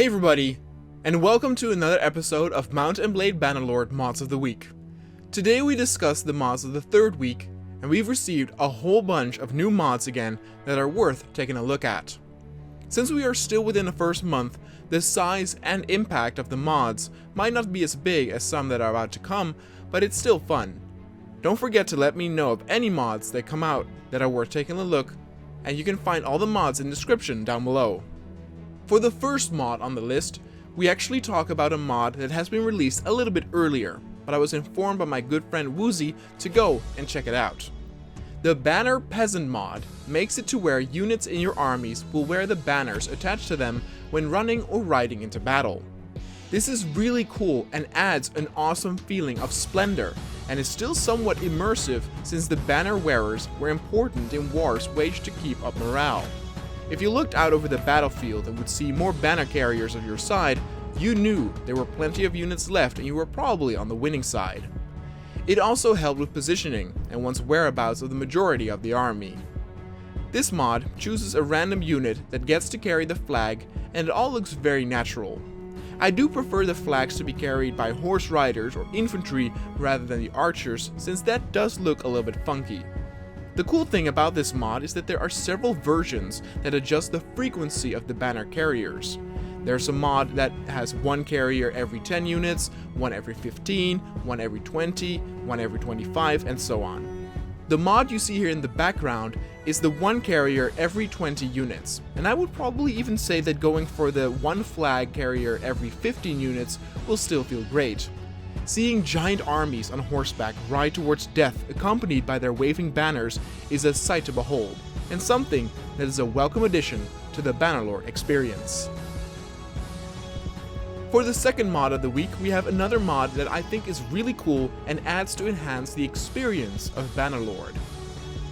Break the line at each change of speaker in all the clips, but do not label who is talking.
Hey everybody, and welcome to another episode of Mount & Blade Bannerlord Mods of the Week. Today we discuss the mods of the third week, and we've received a whole bunch of new mods again that are worth taking a look at. Since we are still within the first month, the size and impact of the mods might not be as big as some that are about to come, but it's still fun. Don't forget to let me know of any mods that come out that are worth taking a look, and you can find all the mods in the description down below. For the first mod on the list, we actually talk about a mod that has been released a little bit earlier, but I was informed by my good friend Woozy to go and check it out. The Bannerpeasant Mod makes it to where units in your armies will wear the banners attached to them when running or riding into battle. This is really cool and adds an awesome feeling of splendor, and is still somewhat immersive since the banner wearers were important in wars waged to keep up morale. If you looked out over the battlefield and would see more banner carriers on your side, you knew there were plenty of units left and you were probably on the winning side. It also helped with positioning and one's whereabouts of the majority of the army. This mod chooses a random unit that gets to carry the flag, and it all looks very natural. I do prefer the flags to be carried by horse riders or infantry rather than the archers, since that does look a little bit funky. The cool thing about this mod is that there are several versions that adjust the frequency of the banner carriers. There's a mod that has one carrier every 10 units, one every 15, one every 20, one every 25, and so on. The mod you see here in the background is the one carrier every 20 units, and I would probably even say that going for the one flag carrier every 15 units will still feel great. Seeing giant armies on horseback ride towards death accompanied by their waving banners is a sight to behold, and something that is a welcome addition to the Bannerlord experience. For the second mod of the week, we have another mod that I think is really cool and adds to enhance the experience of Bannerlord.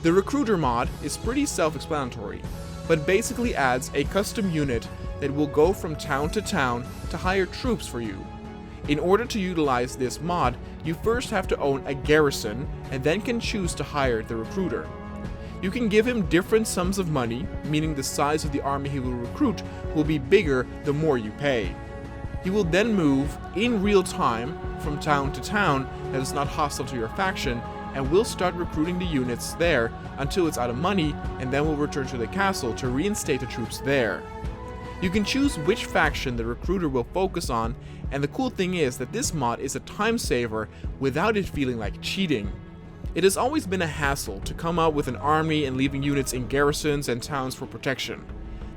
The Recruiter mod is pretty self-explanatory, but basically adds a custom unit that will go from town to hire troops for you. In order to utilize this mod, you first have to own a garrison and then can choose to hire the recruiter. You can give him different sums of money, meaning the size of the army he will recruit will be bigger the more you pay. He will then move in real time from town to town that is not hostile to your faction, and will start recruiting the units there until it's out of money, and then will return to the castle to reinstate the troops there. You can choose which faction the recruiter will focus on, and the cool thing is that this mod is a time saver without it feeling like cheating. It has always been a hassle to come out with an army and leaving units in garrisons and towns for protection.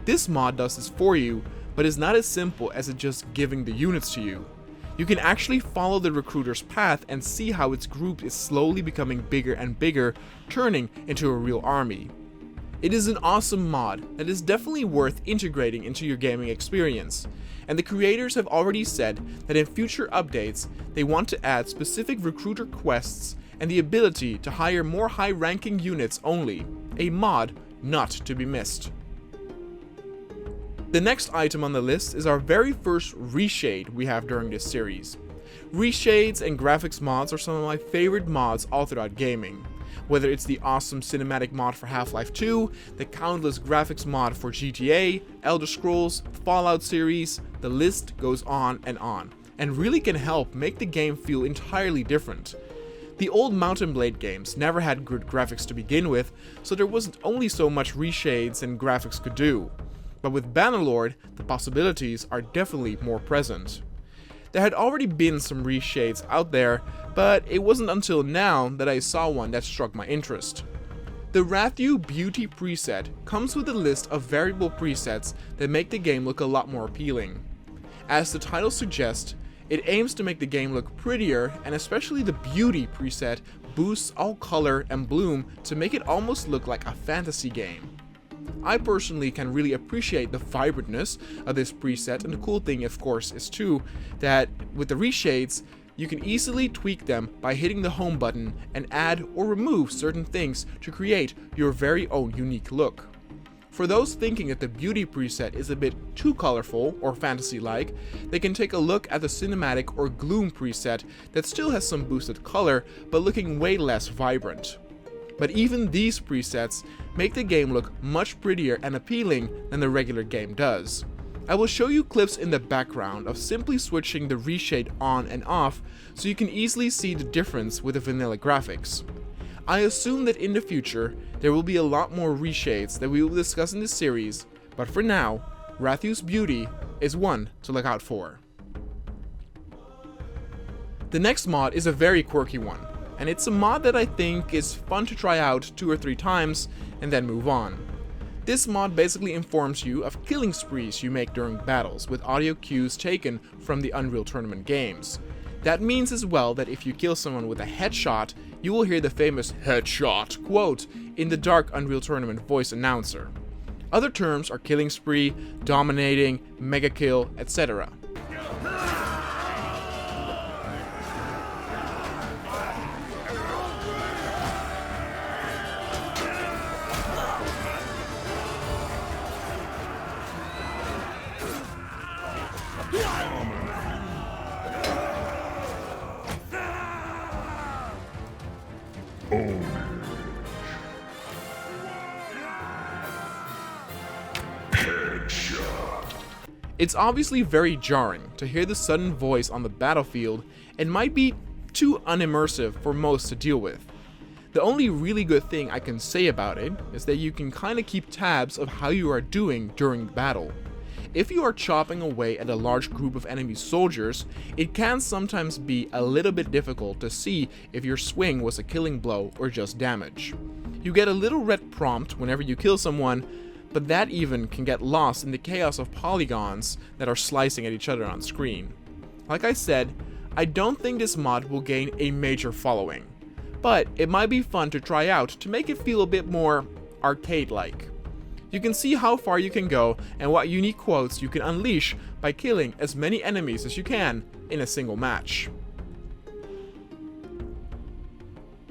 This mod does this for you, but is not as simple as it just giving the units to you. You can actually follow the recruiter's path and see how its group is slowly becoming bigger and bigger, turning into a real army. It is an awesome mod that is definitely worth integrating into your gaming experience, and the creators have already said that in future updates they want to add specific recruiter quests and the ability to hire more high-ranking units only, a mod not to be missed. The next item on the list is our very first Reshade we have during this series. Reshades and graphics mods are some of my favorite mods all throughout gaming. Whether it's the awesome cinematic mod for Half-Life 2, the countless graphics mod for GTA, Elder Scrolls, Fallout series, the list goes on, and really can help make the game feel entirely different. The old Mount & Blade games never had good graphics to begin with, so there wasn't only so much reshades and graphics could do. But with Bannerlord, the possibilities are definitely more present. There had already been some reshades out there, but it wasn't until now that I saw one that struck my interest. The Ratthew Beauty preset comes with a list of variable presets that make the game look a lot more appealing. As the title suggests, it aims to make the game look prettier, and especially the Beauty preset boosts all color and bloom to make it almost look like a fantasy game. I personally can really appreciate the vibrantness of this preset, and the cool thing of course is too that with the reshades you can easily tweak them by hitting the home button and add or remove certain things to create your very own unique look. For those thinking that the Beauty preset is a bit too colorful or fantasy-like, they can take a look at the Cinematic or Gloom preset that still has some boosted color but looking way less vibrant. But even these presets make the game look much prettier and appealing than the regular game does. I will show you clips in the background of simply switching the Reshade on and off so you can easily see the difference with the vanilla graphics. I assume that in the future there will be a lot more reshades that we will discuss in this series, but for now, Ratthew's beauty is one to look out for. The next mod is a very quirky one, and it's a mod that I think is fun to try out 2 or 3 times and then move on. This mod basically informs you of killing sprees you make during battles with audio cues taken from the Unreal Tournament games. That means as well that if you kill someone with a headshot, you will hear the famous headshot quote in the dark Unreal Tournament voice announcer. Other terms are killing spree, dominating, mega kill, etc. It's obviously very jarring to hear the sudden voice on the battlefield and might be too unimmersive for most to deal with. The only really good thing I can say about it is that you can kinda keep tabs of how you are doing during the battle. If you are chopping away at a large group of enemy soldiers, it can sometimes be a little bit difficult to see if your swing was a killing blow or just damage. You get a little red prompt whenever you kill someone, but that even can get lost in the chaos of polygons that are slicing at each other on screen. Like I said, I don't think this mod will gain a major following, but it might be fun to try out to make it feel a bit more arcade-like. You can see how far you can go and what unique quotes you can unleash by killing as many enemies as you can in a single match.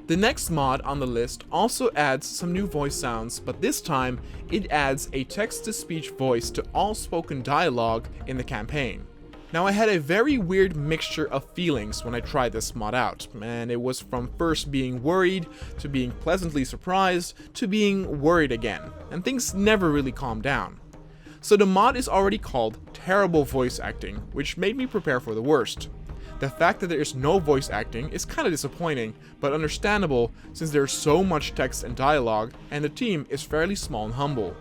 The next mod on the list also adds some new voice sounds, but this time it adds a text-to-speech voice to all spoken dialogue in the campaign. Now, I had a very weird mixture of feelings when I tried this mod out, and it was from first being worried, to being pleasantly surprised, to being worried again, and things never really calmed down. So the mod is already called Terrible Voice Acting, which made me prepare for the worst. The fact that there is no voice acting is kinda disappointing, but understandable since there's so much text and dialogue, and the team is fairly small and humble.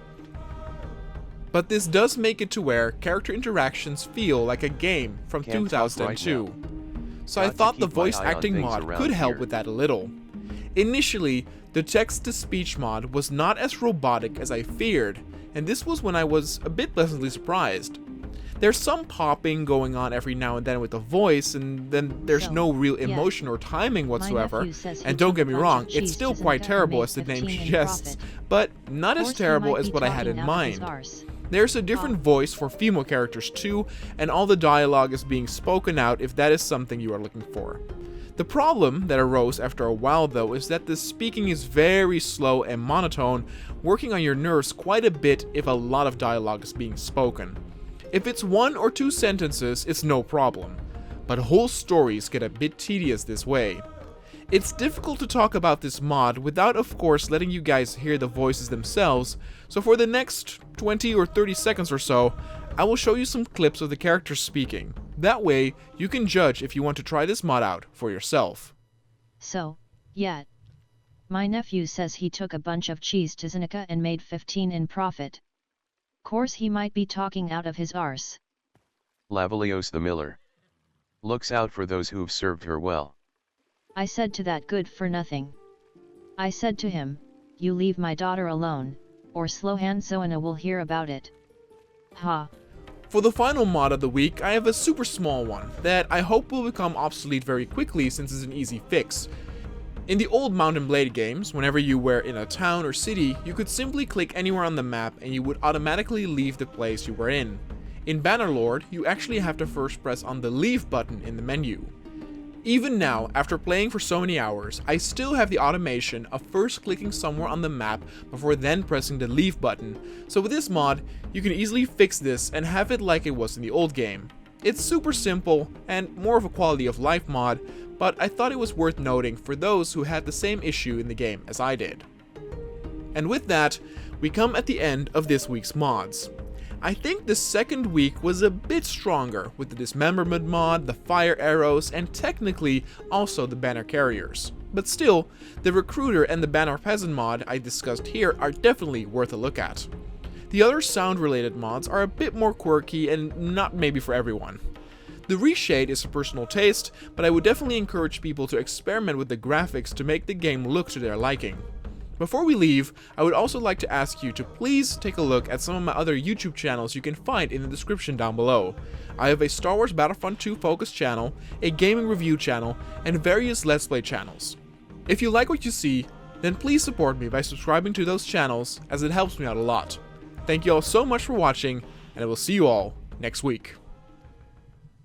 But this does make it to where character interactions feel like a game from 2002. So I thought the voice acting mod could help with that a little. Initially, the text-to-speech mod was not as robotic as I feared, and this was when I was a bit pleasantly surprised. There's some popping going on every now and then with the voice, and then there's no real emotion or timing whatsoever. And don't get me wrong, it's still quite terrible as the name suggests, but not as terrible as what I had in mind. There's a different voice for female characters too, and all the dialogue is being spoken out if that is something you are looking for. The problem that arose after a while though is that the speaking is very slow and monotone, working on your nerves quite a bit if a lot of dialogue is being spoken. If it's 1 or 2 sentences, it's no problem, but whole stories get a bit tedious this way. It's difficult to talk about this mod without of course letting you guys hear the voices themselves, so for the next 20 or 30 seconds or so, I will show you some clips of the characters speaking. That way, you can judge if you want to try this mod out for yourself.
So, yeah. My nephew says he took a bunch of cheese to Zenica and made 15 in profit. Course he might be talking out of his arse.
Lavalios the miller looks out for those who've served her well.
I said to that good for nothing. I said to him, you leave my daughter alone, or Slohan Zoana will hear about it. Ha.
For the final mod of the week, I have a super small one that I hope will become obsolete very quickly since it's an easy fix. In the old Mount & Blade games, whenever you were in a town or city, you could simply click anywhere on the map and you would automatically leave the place you were in. In Bannerlord, you actually have to first press on the leave button in the menu. Even now, after playing for so many hours, I still have the automation of first clicking somewhere on the map before then pressing the leave button, so with this mod, you can easily fix this and have it like it was in the old game. It's super simple and more of a quality of life mod, but I thought it was worth noting for those who had the same issue in the game as I did. And with that, we come at the end of this week's mods. I think the second week was a bit stronger, with the dismemberment mod, the fire arrows, and technically also the banner carriers. But still, the recruiter and the Bannerpeasant mod I discussed here are definitely worth a look at. The other sound related mods are a bit more quirky and not maybe for everyone. The Reshade is a personal taste, but I would definitely encourage people to experiment with the graphics to make the game look to their liking. Before we leave, I would also like to ask you to please take a look at some of my other YouTube channels you can find in the description down below. I have a Star Wars Battlefront 2 focus channel, a gaming review channel, and various Let's Play channels. If you like what you see, then please support me by subscribing to those channels, as it helps me out a lot. Thank you all so much for watching, and I will see you all next week.